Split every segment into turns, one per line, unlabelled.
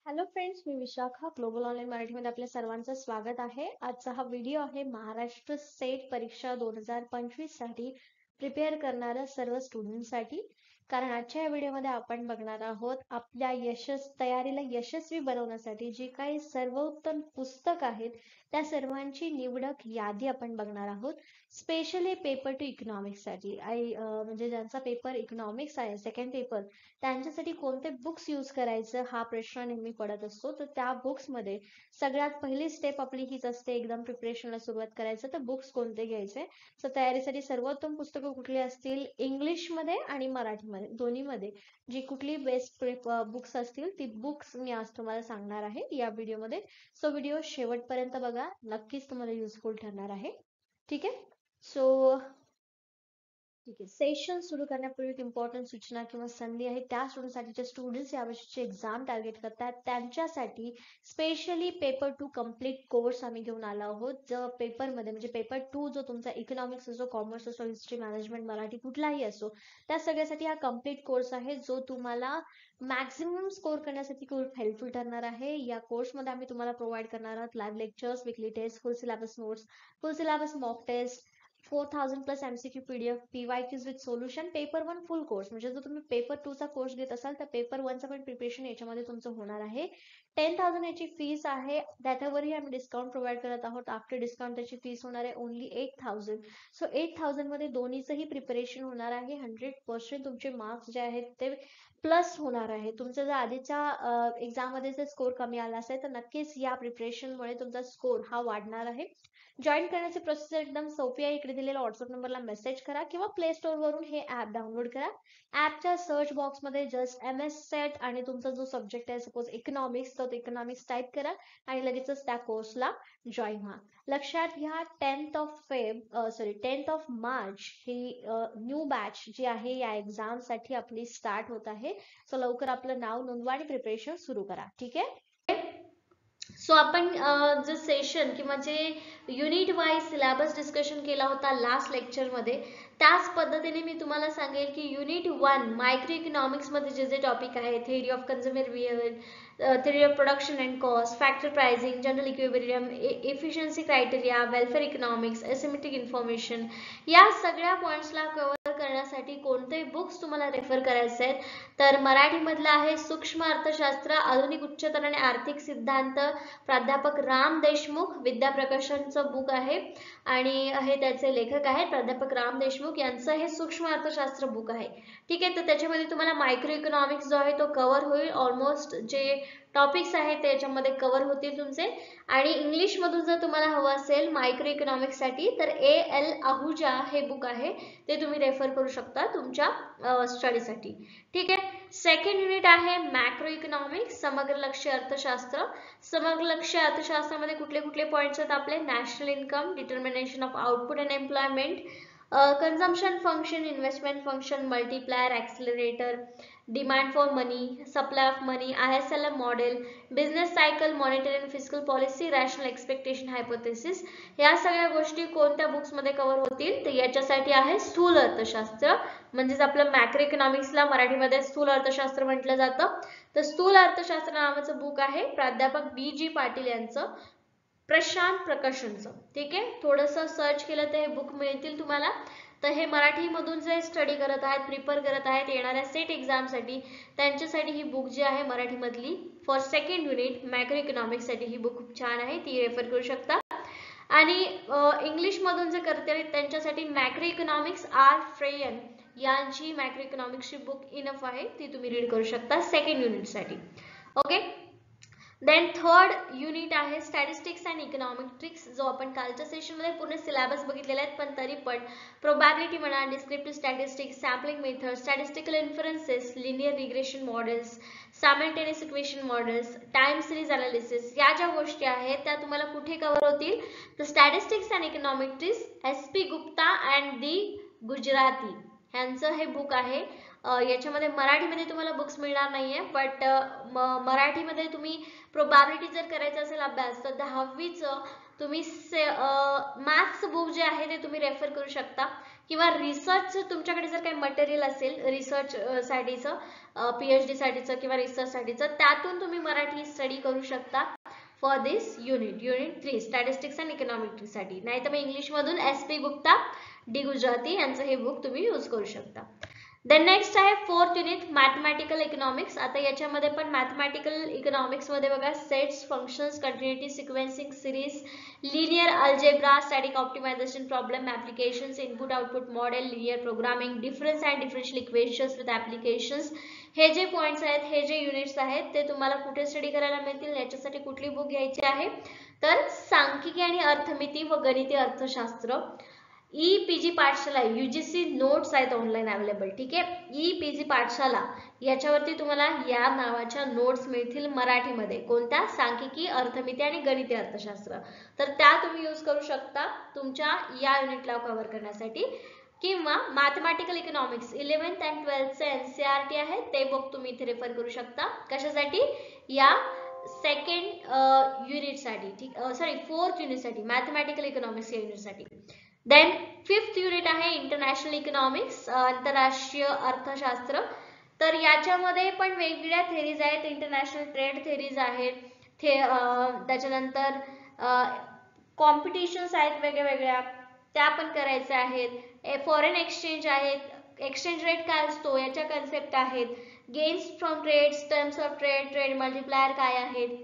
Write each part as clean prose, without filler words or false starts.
Hello friends, मी Vishakha. Global online मराठीमध्ये आपल्या सर्वांचं स्वागत आहे. आजचा हा व्हिडिओ आहे महाराष्ट्र सेट परीक्षा 2025 साठी प्रिपेअर करणाऱ्या सर्व स्टुडंटसाठी. कारण आजच्या या व्हिडिओमध्ये आपण बघणार आहोत आपल्या तयारीला यशस्वी बनवण्यासाठी जी काही सर्वोत्तम पुस्तक आहेत त्या सर्वांची निवडक यादी आपण बघणार आहोत. स्पेशली पेपर टू इकॉनॉमिक्स साठी म्हणजे ज्यांचा पेपर इकॉनॉमिक्स आहे सेकंड पेपर, त्यांच्यासाठी कोणते बुक्स यूज करायचं हा प्रश्न नेहमी पडत असतो. तर त्या बुक्स मध्ये सगळ्यात पहिली स्टेप आपली हीच असते एकदम प्रिपरेशनला सुरुवात करायचं तर बुक्स कोणते घ्यायचे. तर तयारीसाठी सर्वोत्तम पुस्तकं कुठली असतील, इंग्लिश मध्ये आणि मराठीमध्ये दोन्हीमध्ये जी कुठली बेस्ट बुक्स असतील ती बुक्स मी आज तुम्हाला सांगणार आहे या व्हिडिओमध्ये. सो व्हिडिओ शेवटपर्यंत बघा, नक्कीच तुम्हाला युजफुल ठरणार आहे. ठीक आहे. सो ठीक आहे. सेशन सुरू करण्यापूर्वी एक इम्पॉर्टंट सूचना किंवा संधी आहे. त्या स्टुडंटसाठी स्टुडंट्स यावर्षीची एक्झाम टार्गेट करतात त्यांच्यासाठी स्पेशली पेपर 2 कम्प्लीट कोर्स आम्ही घेऊन आलो आहोत. जो पेपरमध्ये म्हणजे पेपर 2 जो तुमचा इकॉनॉमिक्स असो, कॉमर्स असो, हिस्ट्री, मॅनेजमेंट, मराठी कुठलाही असो, त्या सगळ्यासाठी हा कम्प्लीट कोर्स आहे जो तुम्हाला मॅक्झिमम स्कोर करण्यासाठी खूप हेल्पफुल ठरणार आहे. या कोर्समध्ये आम्ही तुम्हाला प्रोव्हाइड करणार आहोत live lectures, weekly test, full syllabus notes, full syllabus mock test, 4000 plus MCQ PDF, PYQs with solution. Paper 1 full course म्हणजे जर तुम्ही पेपर 2 चा कोर्स घेत असाल तर पेपर 1 चा पण प्रिपरेशन याच्यामध्ये तुमचं होणार आहे. 10,000 याची फीस आहे. त्याच्यावरही आम्ही डिस्काउंट प्रोव्हाइड करत आहोत. आफ्टर डिस्काउंट त्याची फीस होणार आहे ओनली 8,000. सो 8,000 मध्ये दोन्हीचंही प्रिपरेशन होणार आहे. 100% तुमचे मार्क्स जे आहेत ते प्लस होणार आहे. तुमचं जर आधीच्या एक्झाम मध्ये जर स्कोर कमी आला असेल तर नक्कीच या प्रिपरेशनमुळे तुमचा स्कोर हा वाढणार आहे. जॉईन करण्याची प्रोसेस एकदम सोपी आहे. इकडे दिलेल्या व्हॉट्सअप नंबरला मेसेज करा किंवा प्ले स्टोर वरून हे ऍप डाउनलोड करा. ऍपच्या सर्च बॉक्स मध्ये जस्ट MS सेट आणि तुमचा जो सब्जेक्ट आहे सपोज इकॉनॉमिक्स तर इकॉनॉमिक्स टाइप करा आणि लगेचच त्या कोर्सला जॉईन व्हा. लक्षात घ्या 10th ऑफ मार्च ही न्यू बॅच जी आहे या एक्झाम साठी आपली स्टार्ट होत आहे. सो लवकर आपलं नाव नोंदवा आणि प्रिपरेशन सुरू करा. ठीक आहे. सो आपण जे सेशन किंवा जे युनिट वाईज सिलेबस डिस्कशन केला होता लास्ट लेक्चर मध्ये, त्याच पद्धतीने मी तुम्हाला सांगेल की युनिट 1 मायक्रो इकॉनॉमिक्स मध्ये जे जे टॉपिक आहे, theory of consumer behaviour, theory of production and cost, factor pricing, general equilibrium, efficiency criteria, welfare economics, asymmetric information, या सगळ्या पॉइंट्सला कव्हर करण्यासाठी कोणते बुक्स तुम्हाला रेफर करायचे आहेत तर मराठीमधलं आहे सूक्ष्म अर्थशास्त्र, आधुनिक उच्चतर आणि आर्थिक सिद्धांत, प्राध्यापक राम देशमुख, विद्या प्रकाशनचं बुक आहे आणि हे त्याचे लेखक आहेत प्राध्यापक राम देशमुख यांचं हे सूक्ष्म अर्थशास्त्र बुक आहे. ठीक आहे. तर त्याच्यामध्ये तुम्हाला मायक्रो इकॉनॉमिक्स जो आहे तो कव्हर होईल. ऑलमोस्ट जे टॉपिक्स आहेत त्याच्यामध्ये कव्हर होतील तुमचे. आणि इंग्लिश मधून जर तुम्हाला हवं असेल मायक्रो इकॉनॉमिक्स साठी तर A.L. आहुजा हे बुक आहे ते तुम्ही रेफर करू शकता तुमच्या स्टडीसाठी. ठीक आहे. सेकंड युनिट आहे मॅक्रो इकॉनॉमिक्स, समग्र लक्ष्य अर्थशास्त्र. समग्र लक्ष्य अर्थशास्त्रामध्ये कुठले कुठले पॉइंट्स आहेत आपले, national income, determination of output and employment, consumption function, investment function, multiplier, accelerator, demand for money, supply of money, ISLM model, business cycle, monetary and fiscal policy, rational expectation hypothesis. या सगळ्या गोष्टी कोणत्या books मध्ये cover होतील तर याच्यासाठी आहे स्थूल अर्थशास्त्र, म्हणजेच आपलं मॅक्रो इकॉनॉमिक्सला मराठीमध्ये स्थूल अर्थशास्त्र म्हटलं जातं. तर स्थूल अर्थशास्त्र नावाचं बुक आहे प्राध्यापक BG पाटील यांचं, प्रशांत प्रकाशनचं. ठीक आहे. थोडंसं सर्च केलं तर हे बुक मिळतील तुम्हाला. तर हे मराठी मधून जे स्टडी करत आहेत, प्रिपेअर करत आहेत येणाऱ्या सेट एक्झाम साठी त्यांच्यासाठी ही बुक जी आहे मराठी मधली for second unit macro economics साठी ही बुक खूप छान आहे, ती रेफर करू शकता. आणि इंग्लिश मधून जे करते त्यांच्यासाठी मॅक्रो इकॉनॉमिक्स R. फ्रेयन यांची मॅक्रो इकॉनॉमिक्सची बुक इनफ आहे, ती तुम्ही रीड करू शकता सेकंड युनिट साठी. ओके. देन थर्ड युनिट आहे स्टॅटिस्टिक्स अँड इकॉनॉमिक ट्रिक्स, जो आपण कालच्या सेशनमध्ये पूर्ण सिलेबस बघितलेला आहे पण तरी पण प्रोबॅबिलिटी म्हणा, descriptive statistics, sampling method, statistical इन्फरन्सेस, linear regression models, simultaneous equation models, time series analysis, या ज्या गोष्टी आहेत त्या तुम्हाला कुठे कव्हर होतील तर statistics and economic tricks SP Gupta and the Gujarati यांचं हे बुक आहे. याच्यामध्ये मराठीमध्ये तुम्हाला बुक्स मिळणार नाहीये बट मराठीमध्ये तुम्ही प्रोबॅबिलिटी जर करायचं असेल अभ्यास तर 10वीचं तुम्ही मॅथ्स बुक जे आहे ते तुम्ही रेफर करू शकता, किंवा रिसर्च तुमच्याकडे जर काही मटेरियल असेल रिसर्च साठीचं, PhD साठीचं किंवा रिसर्च साठीचं, त्यातून तुम्ही मराठी स्टडी करू शकता for this unit 3 statistics and econometry साठी. नाही तर मग इंग्लिश मधून SP गुप्ता, D गुजराती यांचं हे बुक तुम्ही यूज करू शकता. देन नेक्स्ट आहे 4th युनिट मॅथमॅटिकल इकॉनॉमिक्स. आता याच्यामध्ये पण मॅथमॅटिकल इकॉनॉमिक्स मध्ये बघा sets, functions, continuity, sequencing, series, linear algebra, static optimisation problem, applications, input output model, linear programming, difference and differential equations with applications, हे जे पॉइंट्स आहेत, हे जे युनिट्स आहेत ते तुम्हाला कुठे स्टडी करायला मिळतील, याच्यासाठी कुठली बुक घ्यायची आहे तर सांख्यिकी आणि अर्थमिती व गणितीय अर्थशास्त्र, EPG पाठशाला UGC नोट्स आहेत ऑनलाईन अवेलेबल. ठीक आहे, EPG पाठशाला याच्यावरती तुम्हाला या नावाच्या नोट्स मिळतील मराठीमध्ये. कोणत्या? सांख्यिकी, अर्थमिती आणि गणितीय अर्थशास्त्र. तर त्या तुम्ही यूज करू शकता तुमच्या या युनिटला कव्हर करण्यासाठी. किंवा mathematical economics 11th and 12th NCERT आहे ते बुक तुम्ही इथे रेफर करू शकता. कशासाठी? या सेकंड युनिट साठी, ठीक, सॉरी 4th युनिट साठी, मॅथमॅटिकल इकॉनॉमिक्स या युनिट साठी. देन 5th युनिट आहे इंटरनॅशनल इकॉनॉमिक्स, आंतरराष्ट्रीय अर्थशास्त्र. तर याच्यामध्ये पण वेगवेगळ्या थेरीज आहेत, इंटरनॅशनल ट्रेड थेरीज आहेत, त्याच्यानंतर कॉम्पिटिशन्स आहेत वेगवेगळ्या, त्या पण करायच्या आहेत. फॉरेन एक्सचेंज आहेत, एक्सचेंज रेट काय असतो याच्या कन्सेप्ट आहेत, gains from trades, terms of trade, trade multiplier काय आहेत,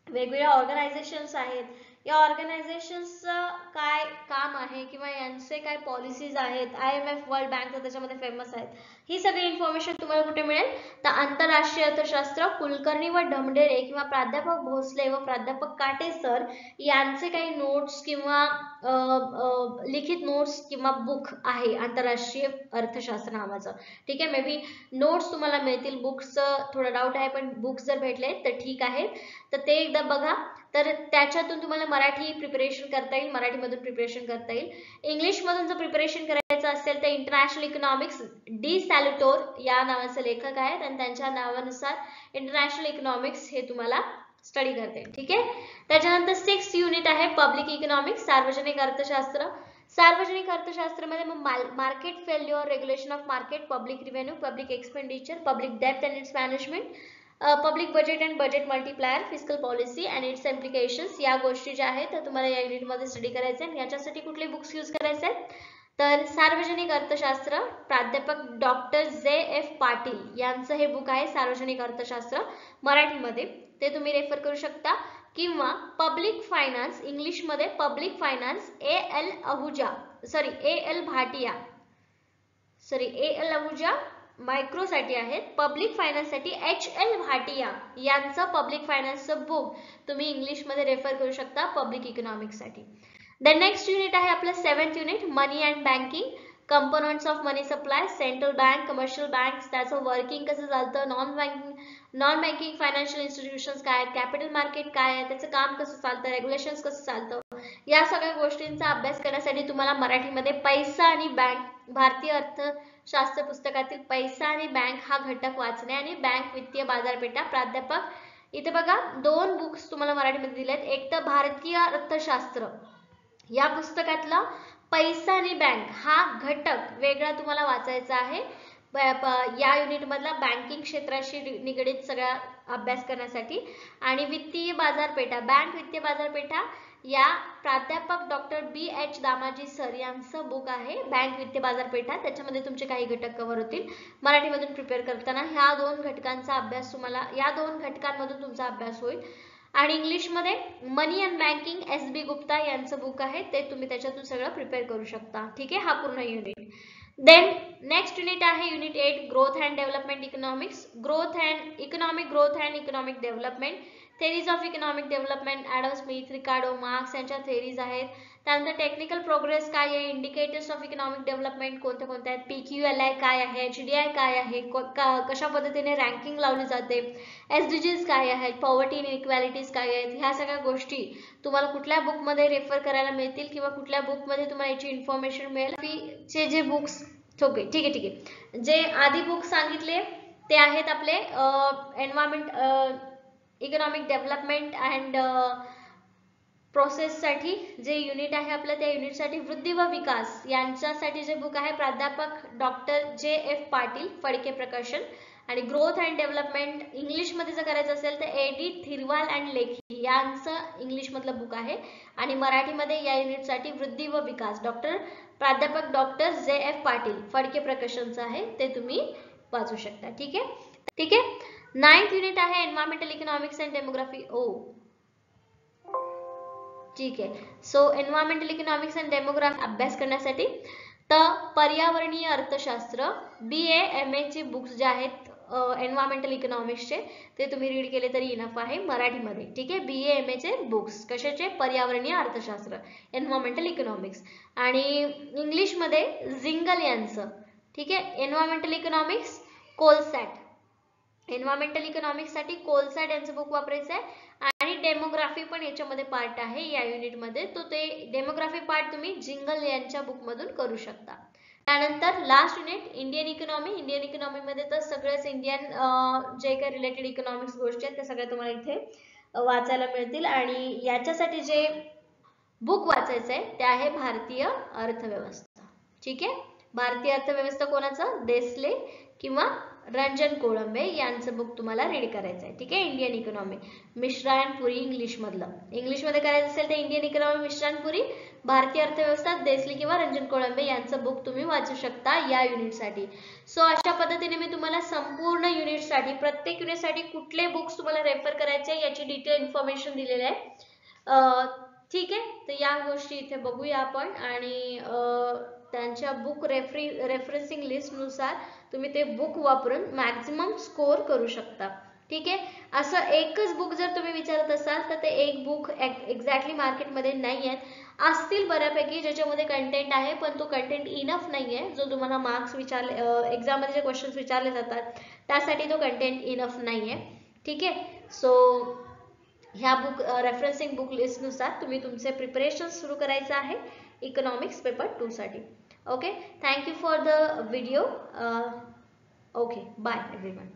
वेगवेगळ्या ऑर्गनायझेशन्स आहेत, या ऑर्गनायझेशन्सचं काय काम आहे किंवा यांचे काय पॉलिसीज आहेत, IMF, वर्ल्ड बँक तर त्याच्यामध्ये फेमस आहेत. ही सगळी इन्फॉर्मेशन तुम्हाला कुठे मिळेल तर आंतरराष्ट्रीय अर्थशास्त्र, कुलकर्णी व ढमढेरे किंवा प्राध्यापक भोसले व प्राध्यापक काटे सर यांचे काही नोट्स किंवा लिखित नोट्स किंवा बुक आहे आंतरराष्ट्रीय अर्थशास्त्र नावाचं. ठीक आहे, मे बी नोट्स तुम्हाला मिळतील, बुक्सचं थोडं डाऊट आहे, पण बुक्स जर भेटले तर ठीक आहे. तर ते एकदा बघा, तर त्याच्यातून तुम्हाला मराठी प्रिपरेशन करता येईल, मराठीमधून प्रिपरेशन करता येईल. इंग्लिशमधून जर प्रिपरेशन करायचं असेल तर इंटरनॅशनल इकॉनॉमिक्स डी सॅल्युटोर या नावाचे लेखक आहेत आणि त्यांच्या नावानुसार इंटरनॅशनल इकॉनॉमिक्स हे तुम्हाला स्टडी करता येईल. ठीक आहे, त्याच्यानंतर 6th युनिट आहे पब्लिक इकॉनॉमिक्स, सार्वजनिक अर्थशास्त्र. सार्वजनिक अर्थशास्त्रामध्ये market failure, regulation of market, public revenue, public expenditure, public depth and its management, public budget and budget multiplier, fiscal policy and its implications, या गोष्टी ज्या आहेत त्या तुम्हाला या युनिटमध्ये स्टडी करायचे आहेत. याच्यासाठी कुठले बुक्स यूज करायचे आहेत तर सार्वजनिक अर्थशास्त्र, प्राध्यापक डॉक्टर JF पाटील यांचं हे बुक आहे सार्वजनिक अर्थशास्त्र मराठीमध्ये, ते तुम्ही रेफर करू शकता. किंवा पब्लिक फायनान्स, इंग्लिशमध्ये पब्लिक फायनान्स AL अहुजा मायक्रोसाठी आहेत, पब्लिक फायनान्स साठी HL भाटिया यांचं पब्लिक फायनान्सचं बुक तुम्ही इंग्लिशमध्ये रेफर करू शकता पब्लिक इकॉनॉमिक्स साठी. द नेक्स्ट युनिट आहे आपलं 7th unit money and banking, components of money supply, central bank, commercial bank, त्याचं वर्किंग कसं चालतं, नॉन बँकिंग फायनान्शियल इन्स्टिट्यूशन्स काय आहेत, कॅपिटल मार्केट काय आहे, त्याचं काम कसं चालतं, रेग्युलेशन्स कसं चालतं, या सगळ्या गोष्टींचा अभ्यास करण्यासाठी तुम्हाला मराठीमध्ये पैसा आणि बँक, भारतीय अर्थशास्त्र पुस्तकातील पैसा आणि बँक हा घटक वाचणे आणि बँक वित्तीय बाजारपेठा, प्राध्यापक इथे बघा 2 बुक्स तुम्हाला मराठीमध्ये दिलेत. एक तर भारतीय अर्थशास्त्र या पुस्तकातला पैसा आणि बँक हा घटक वेगळा तुम्हाला वाचायचा आहे या युनिट मधला बँकिंग क्षेत्राशी निगडित सगळा अभ्यास करण्यासाठी. आणि वित्तीय बाजारपेठा, बँक वित्तीय बाजारपेठा या प्राध्यापक डॉक्टर BH दामाजी सर यांचं बुक आहे बँक वित्तीय बाजारपेठा, त्याच्यामध्ये तुमचे काही घटक कव्हर होतील. मराठीमधून प्रिपेअर करताना ह्या 2 घटकांचा अभ्यास तुम्हाला, या 2 घटकांमधून तुमचा अभ्यास होईल. आणि इंग्लिशमध्ये मनी अँड बँकिंग SB गुप्ता यांचं बुक आहे, ते तुम्ही त्याच्यातून सगळं प्रिपेअर करू शकता. ठीक आहे, हा पूर्ण युनिट. देन नेक्स्ट युनिट आहे unit 8 growth and development economics, economic growth and economic development, theories of economic development, Adam Smith, Ricardo, marks यांच्या थेरीज आहेत. त्यानंतर टेक्निकल प्रोग्रेस काय आहे, इंडिकेटर्स ऑफ इकॉनॉमिक डेव्हलपमेंट कोणत्या कोणत्या आहेत, PQLI काय आहे, HDI काय आहे, कशा पद्धतीने रँकिंग लावली जाते, SDGs काय आहेत, पॉवर्टी इनइक्वॅलिटीज काय आहेत, ह्या सगळ्या गोष्टी तुम्हाला कुठल्या बुकमध्ये रेफर करायला मिळतील किंवा कुठल्या बुकमध्ये तुम्हाला याची इन्फॉर्मेशन मिळेल. चे जे बुक्स, ओके ठीक आहे, जे आधी बुक सांगितले ते आहेत आपले एन्व्हायरमेंट, इकॉनॉमिक डेव्हलपमेंट अँड प्रोसेससाठी जे युनिट आहे आपलं त्या युनिटसाठी वृद्धी व विकास यांच्यासाठी जे बुक आहे प्राध्यापक डॉक्टर जे.एफ. पाटील, फडके प्रकाशन. आणि ग्रोथ अँड डेव्हलपमेंट इंग्लिशमध्ये जर करायचं असेल तर एडिथ थिरवाल अँड लेखी यांचं इंग्लिशमधलं बुक आहे. आणि मराठीमध्ये या युनिटसाठी वृद्धी व विकास प्राध्यापक डॉक्टर जे.एफ. पाटील, फडके प्रकाशनचं आहे, ते तुम्ही वाचू शकता. ठीक आहे. 9th युनिट आहे एन्व्हायरमेंटल इकॉनॉमिक्स अँड डेमोग्राफी. ठीक आहे. So environmental economics and demography अभ्यास करण्यासाठी तर पर्यावरणीय अर्थशास्त्र BA MA चे बुक्स जे आहेत एन्व्हायरमेंटल इकॉनॉमिक्सचे ते तुम्ही रीड केले तरी इनफ आहे मराठीमध्ये. ठीक आहे. BA MA चे बुक्स कशाचे? पर्यावरणीय अर्थशास्त्र, एन्व्हायरमेंटल इकॉनॉमिक्स. आणि इंग्लिशमध्ये झिंगल यांचं. ठीक आहे. एन्व्हायरमेंटल इकॉनॉमिक्स कोलसॅट, एन्व्हायरमेंटल इकॉनॉमिक्स साठी कोलसॅट यांचं बुक वापरायचं आहे. आणि डेमोग्राफी पण याच्यामध्ये पार्ट आहे या युनिटमध्ये, तो ते डेमोग्राफी पार्ट तुम्ही जिंगल यांच्या बुक मधून करू शकता. त्यानंतर last unit Indian economy. Indian economy मध्ये तर सगळेच इंडियन जे काही रिलेटेड इकॉनॉमिक्स गोष्टी आहेत त्या सगळ्या तुम्हाला इथे वाचायला मिळतील. आणि याच्यासाठी जे बुक वाचायचं आहे ते आहे भारतीय अर्थव्यवस्था. ठीक आहे. भारतीय अर्थव्यवस्था कोणाचं? देसले किंवा रंजन कोळंबे यांचं बुक तुम्हाला रीड करायचं आहे. ठीक आहे. इंडियन इकॉनॉमी मिश्रायणपुरी इंग्लिश मधलं. इंग्लिशमध्ये करायचं असेल तर इंडियन इकॉनॉमी मिश्रायणपुरी, भारतीय अर्थव्यवस्था देसले किंवा रंजन कोळंबे यांचं बुक तुम्ही वाचू शकता या युनिटसाठी. सो अशा पद्धतीने मी तुम्हाला संपूर्ण युनिटसाठी प्रत्येक युनिटसाठी कुठले बुक्स तुम्हाला रेफर करायचे याची डिटेल इन्फॉर्मेशन दिलेली आहे. ठीक आहे. तर या गोष्टी इथे बघूया आपण. आणि त्यांच्या बुक रेफरन्सिंग लिस्ट नुसार तुम्ही ते बुक वापरून मॅक्झिमम स्कोर करू शकता. ठीक आहे. असं एकच बुक जर तुम्ही विचारत असाल तर ते एक बुक एक्झॅक्टली मार्केटमध्ये नाही आहे. असतील बऱ्यापैकी ज्याच्यामध्ये कंटेंट आहे पण तो कंटेंट इनफ नाही आहे जो तुम्हाला मार्क्स एक्झाम मध्ये जे क्वेश्चन्स विचारले जातात त्यासाठी तो कंटेंट इनफ नाही आहे. ठीक आहे. सो ह्या बुक रेफरन्सिंग बुक लिस्ट नुसार तुम्ही तुमचे प्रिपरेशन सुरू करायचं आहे इकॉनॉमिक्स पेपर 2 साठी. Okay. Thank you for the video. Okay. Bye everyone.